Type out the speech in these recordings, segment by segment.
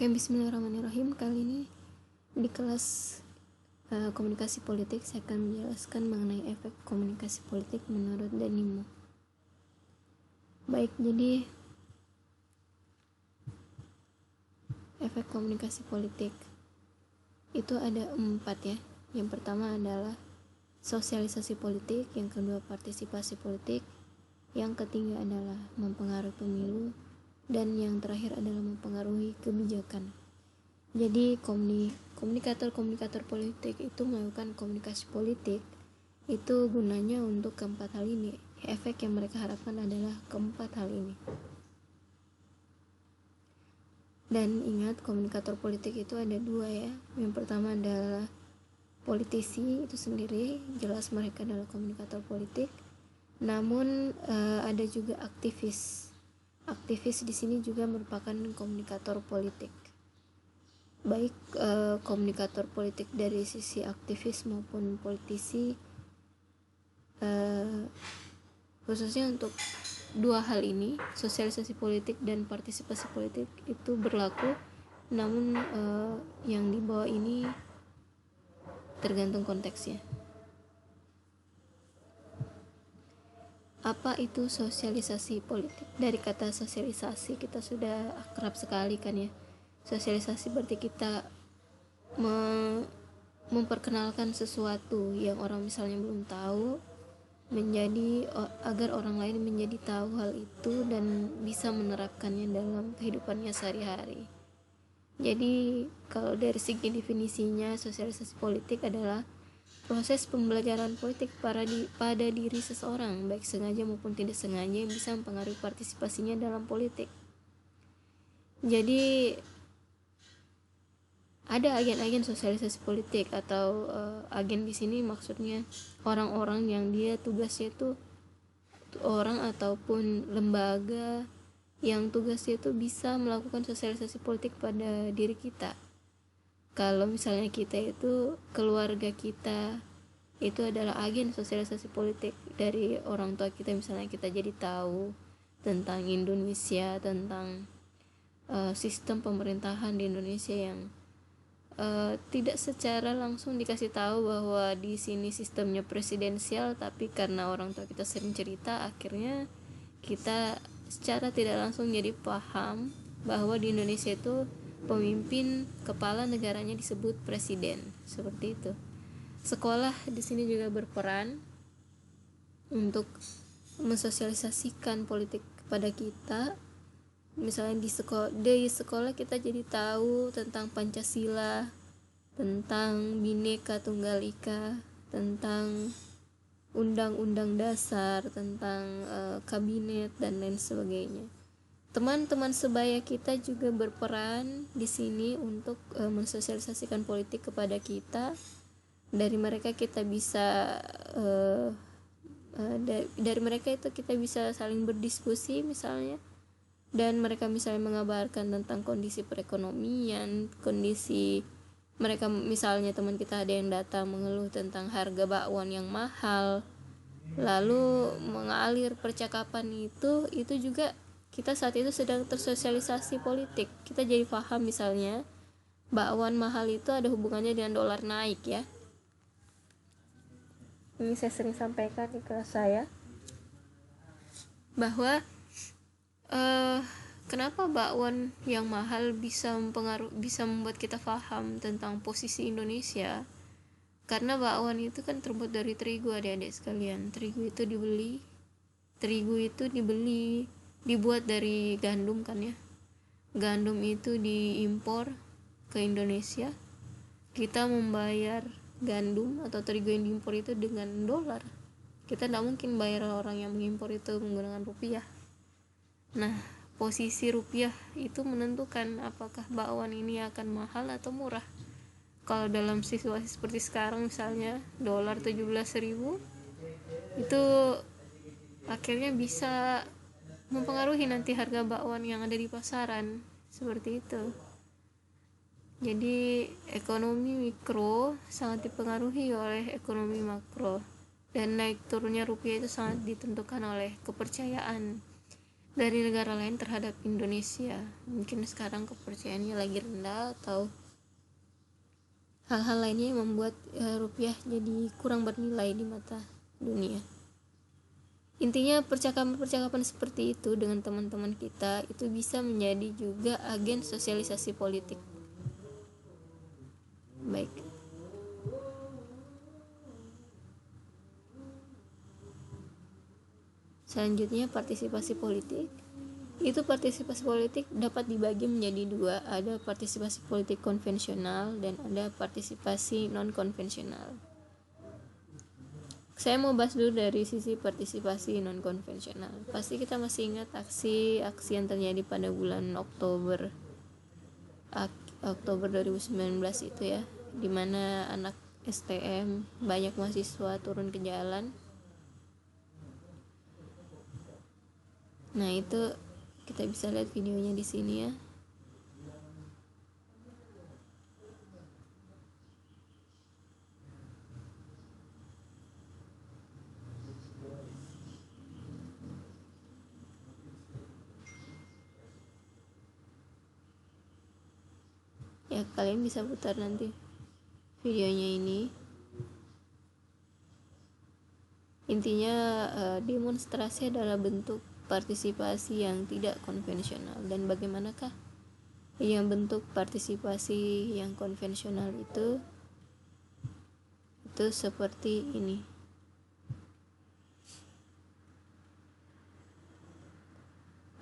Oke, bismillahirrahmanirrahim. Kali ini di kelas komunikasi politik saya akan menjelaskan mengenai efek komunikasi politik menurut Danimo. Baik, jadi efek komunikasi politik itu ada 4 ya. Yang pertama adalah sosialisasi politik, yang kedua partisipasi politik, yang ketiga adalah mempengaruhi pemilu, dan yang terakhir adalah mempengaruhi kebijakan. Jadi komunikator politik itu melakukan komunikasi politik itu gunanya untuk keempat hal ini. Efek yang mereka harapkan adalah keempat hal ini. Dan ingat, komunikator politik itu ada 2 ya. Yang pertama adalah politisi itu sendiri, jelas mereka adalah komunikator politik. Namun ada juga aktivis. Aktivis di sini juga merupakan komunikator politik. Baik komunikator politik dari sisi aktivis maupun politisi, khususnya untuk 2 hal ini, sosialisasi politik dan partisipasi politik itu berlaku. Namun yang di bawah ini tergantung konteksnya. Apa itu sosialisasi politik? Dari kata sosialisasi kita sudah akrab sekali kan ya. Sosialisasi berarti kita memperkenalkan sesuatu yang orang misalnya belum tahu, agar orang lain menjadi tahu hal itu dan bisa menerapkannya dalam kehidupannya sehari-hari. Jadi kalau dari segi definisinya, sosialisasi politik adalah proses pembelajaran politik pada diri seseorang, baik sengaja maupun tidak sengaja, yang bisa mempengaruhi partisipasinya dalam politik. Jadi ada agen-agen sosialisasi politik atau agen di sini maksudnya orang-orang yang dia tugasnya itu orang ataupun lembaga yang tugasnya itu bisa melakukan sosialisasi politik pada diri kita. Kalau misalnya kita itu, keluarga kita itu adalah agen sosialisasi politik dari orang tua kita, misalnya kita jadi tahu tentang Indonesia, tentang sistem pemerintahan di Indonesia yang tidak secara langsung dikasih tahu bahwa di sini sistemnya presidensial, tapi karena orang tua kita sering cerita, akhirnya kita secara tidak langsung jadi paham bahwa di Indonesia itu pemimpin kepala negaranya disebut presiden, seperti itu. Sekolah di sini juga berperan untuk mensosialisasikan politik kepada kita. Misalnya di sekolah kita jadi tahu tentang Pancasila, tentang Bhinneka Tunggal Ika, tentang Undang-Undang Dasar, tentang kabinet dan lain sebagainya. Teman-teman sebaya kita juga berperan di sini untuk mensosialisasikan politik kepada kita. Dari mereka kita bisa dari mereka itu kita bisa saling berdiskusi misalnya, dan mereka misalnya mengabarkan tentang kondisi perekonomian, kondisi mereka, misalnya teman kita ada yang datang mengeluh tentang harga bakwan yang mahal, lalu mengalir percakapan itu juga kita saat itu sedang tersosialisasi politik. Kita jadi paham misalnya bakwan mahal itu ada hubungannya dengan dolar naik ya. Ini saya sering sampaikan di kelas saya bahwa kenapa bakwan yang mahal bisa membuat kita paham tentang posisi Indonesia. Karena bakwan itu kan terbuat dari terigu, adik-adik sekalian. Terigu itu dibuat dari gandum kan ya. Gandum itu diimpor ke Indonesia. Kita membayar gandum atau terigu yang diimpor itu dengan dolar. Kita tidak mungkin bayar orang yang mengimpor itu menggunakan rupiah. Nah, posisi rupiah itu menentukan apakah bakwan ini akan mahal atau murah. Kalau dalam situasi seperti sekarang misalnya dolar 17.000, itu akhirnya bisa mempengaruhi nanti harga bakwan yang ada di pasaran, seperti itu. Jadi ekonomi mikro sangat dipengaruhi oleh ekonomi makro, dan naik turunnya rupiah itu sangat ditentukan oleh kepercayaan dari negara lain terhadap Indonesia. Mungkin sekarang kepercayaannya lagi rendah atau hal-hal lainnya yang membuat rupiah jadi kurang bernilai di mata dunia. Intinya percakapan-percakapan seperti itu dengan teman-teman kita itu bisa menjadi juga agen sosialisasi politik. Baik. Selanjutnya partisipasi politik. Itu partisipasi politik dapat dibagi menjadi dua, ada partisipasi politik konvensional dan ada partisipasi non konvensional. Saya mau bahas dulu dari sisi partisipasi non konvensional. Pasti kita masih ingat aksi yang terjadi pada bulan Oktober 2019 itu ya, dimana anak STM banyak mahasiswa turun ke jalan. Nah itu kita bisa lihat videonya di sini ya. Ya kalian bisa putar nanti videonya ini. Intinya demonstrasi adalah bentuk partisipasi yang tidak konvensional. Dan bagaimanakah yang bentuk partisipasi yang konvensional itu seperti ini.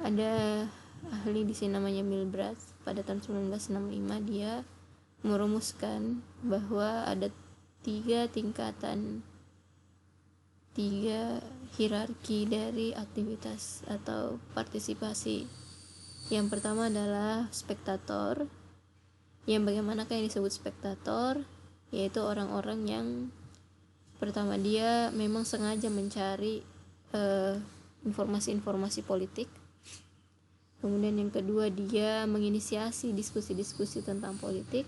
Ada ahli di sini namanya Milbrat, pada tahun 1965 dia merumuskan bahwa ada tiga hierarki dari aktivitas atau partisipasi. Yang pertama adalah spektator. Yang bagaimanakah yang disebut spektator? Yaitu orang-orang yang pertama dia memang sengaja mencari informasi-informasi politik. Kemudian yang kedua dia menginisiasi diskusi-diskusi tentang politik.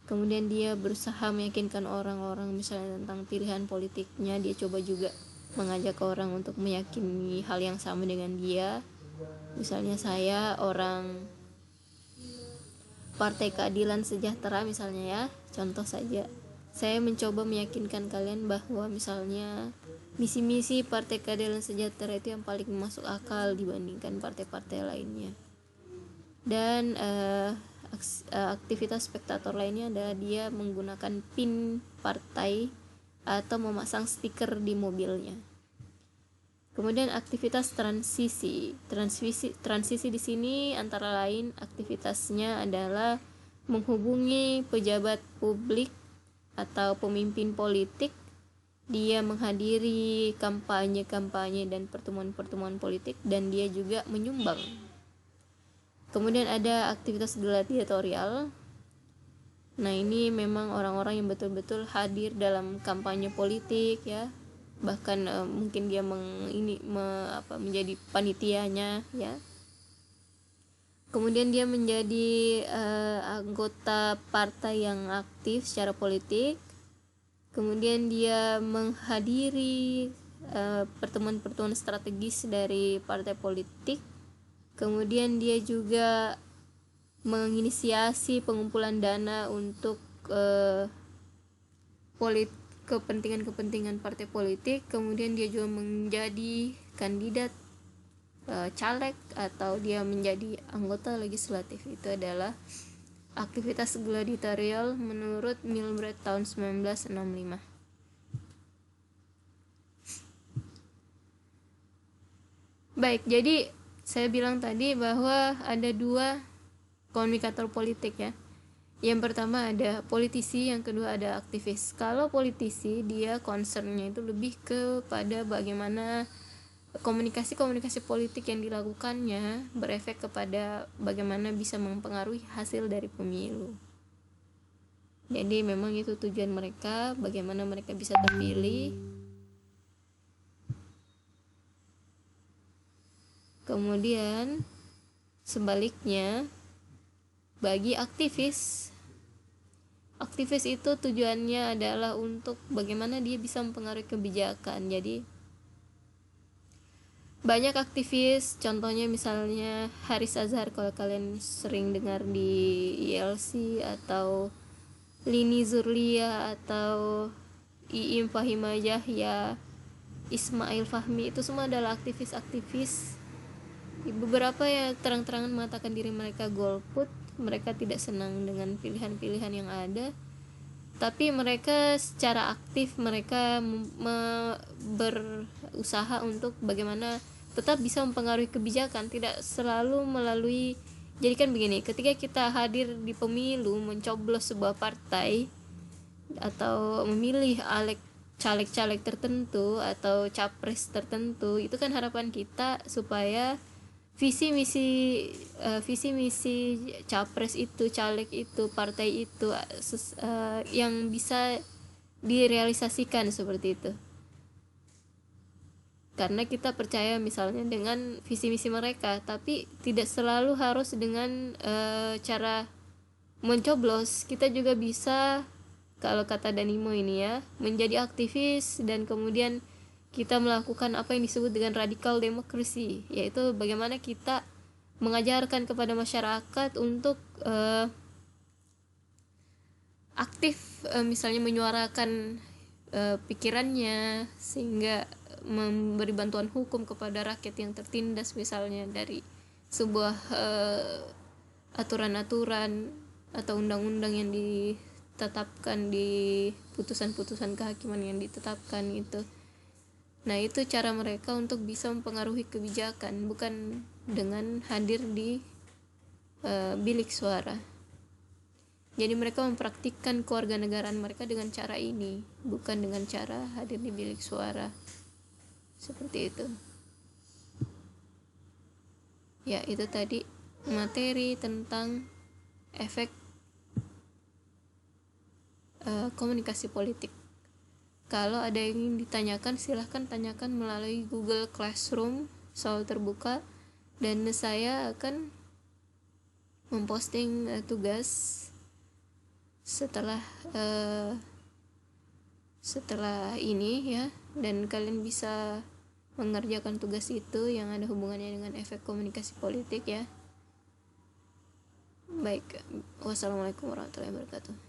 Kemudian dia berusaha meyakinkan orang-orang misalnya tentang pilihan politiknya. Dia coba juga mengajak orang untuk meyakini hal yang sama dengan dia. Misalnya saya orang Partai Keadilan Sejahtera misalnya ya, contoh saja. Saya mencoba meyakinkan kalian bahwa misalnya misi-misi Partai Keadilan Sejahtera itu yang paling masuk akal dibandingkan partai-partai lainnya. Dan aktivitas spektator lainnya adalah dia menggunakan pin partai atau memasang stiker di mobilnya. Kemudian aktivitas transisi di sini antara lain aktivitasnya adalah menghubungi pejabat publik atau pemimpin politik. Dia menghadiri kampanye dan pertemuan politik, dan dia juga menyumbang. Kemudian ada aktivitas gladiatorial. Nah ini memang orang-orang yang betul-betul hadir dalam kampanye politik ya, bahkan mungkin dia menjadi panitianya ya. Kemudian dia menjadi anggota partai yang aktif secara politik. Kemudian dia menghadiri pertemuan-pertemuan strategis dari partai politik. Kemudian dia juga menginisiasi pengumpulan dana untuk kepentingan partai politik. Kemudian dia juga menjadi kandidat caleg atau dia menjadi anggota legislatif. Itu adalah aktivitas gladiatorial menurut Milbrat tahun 1965. Baik, jadi saya bilang tadi bahwa ada dua komunikator politik ya. Yang pertama ada politisi, yang kedua ada aktivis. Kalau politisi dia concernnya itu lebih kepada bagaimana komunikasi politik yang dilakukannya berefek kepada bagaimana bisa mempengaruhi hasil dari pemilu. Jadi memang itu tujuan mereka, bagaimana mereka bisa terpilih. Kemudian sebaliknya bagi aktivis itu tujuannya adalah untuk bagaimana dia bisa mempengaruhi kebijakan. Jadi banyak aktivis, contohnya misalnya Haris Azhar, kalau kalian sering dengar di ILC, atau Lini Zurlia, atau Iim Fahimah Yahya, Ismail Fahmi, itu semua adalah aktivis-aktivis. Beberapa ya terang-terangan mengatakan diri mereka golput, mereka tidak senang dengan pilihan-pilihan yang ada, tapi mereka secara aktif mereka berusaha untuk bagaimana tetap bisa mempengaruhi kebijakan, tidak selalu melalui. Jadi kan begini, ketika kita hadir di pemilu mencoblos sebuah partai atau memilih caleg-caleg tertentu atau capres tertentu, itu kan harapan kita supaya visi misi capres itu, caleg itu, partai itu yang bisa direalisasikan seperti itu, karena kita percaya misalnya dengan visi misi mereka, tapi tidak selalu harus dengan cara mencoblos. Kita juga bisa, kalau kata Danimo ini ya, menjadi aktivis dan kemudian kita melakukan apa yang disebut dengan radikal demokrasi, yaitu bagaimana kita mengajarkan kepada masyarakat untuk aktif, misalnya menyuarakan pikirannya, sehingga memberi bantuan hukum kepada rakyat yang tertindas, misalnya dari sebuah aturan-aturan atau undang-undang yang ditetapkan di putusan-putusan kehakiman yang ditetapkan itu. Nah, itu cara mereka untuk bisa mempengaruhi kebijakan, bukan dengan hadir di bilik suara. Jadi mereka mempraktikkan kewarganegaraan mereka dengan cara ini, bukan dengan cara hadir di bilik suara. Seperti itu. Ya, itu tadi materi tentang efek komunikasi politik. Kalau ada yang ingin ditanyakan, silahkan tanyakan melalui Google Classroom, selalu terbuka, dan saya akan memposting tugas setelah ini ya, dan kalian bisa mengerjakan tugas itu yang ada hubungannya dengan efek komunikasi politik ya. Baik, wassalamualaikum warahmatullahi wabarakatuh.